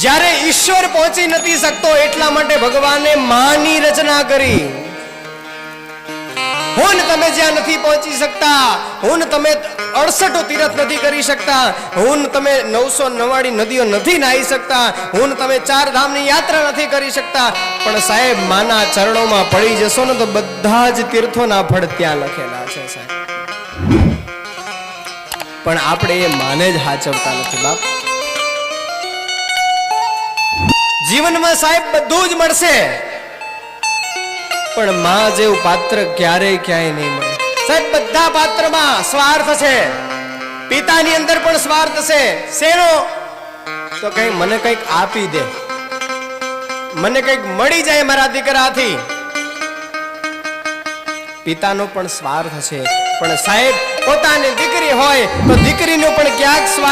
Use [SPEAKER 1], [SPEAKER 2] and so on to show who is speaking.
[SPEAKER 1] જ્યારે ઈશ્વર પહોંચી નથી શકતો એટલા માટે ભગવાને માની રચના કરી. હું ને તમે જ્યાં નથી પહોંચી શકતા, હું ને તમે 68 તીરથ નથી કરી શકતા, હું ને તમે 999 નદીઓ નથી નાહી શકતા, હું ને તમે 4 ધામની યાત્રા નથી કરી શકતા, પણ સાહેબ માના ચરણોમાં પડી જશો ને તો બધા જ તીર્થોના ફળ ત્યાં લખેલા છે સાહેબ. પણ આપણે એ માને જ હાચવતા નથી બાપ. જીવનમાં સાહેબ બધું જ મળશે, પણ માં જેવું પાત્ર ક્યારેય ક્યાંય નહીં મળે સાહેબ. બધા પાત્રમાં સ્વાર્થ છે, પિતાની અંદર પણ સ્વાર્થ છે. શેનો? તો કઈ મને કઈક આપી દે, મને કઈક મળી જાય મારા દીકરાથી. પિતાનો પણ સ્વાર્થ છે, પણ સાહેબ પોતાની દીકરી હોય તો દીકરીનો પણ ક્યાંક સ્વાર્થ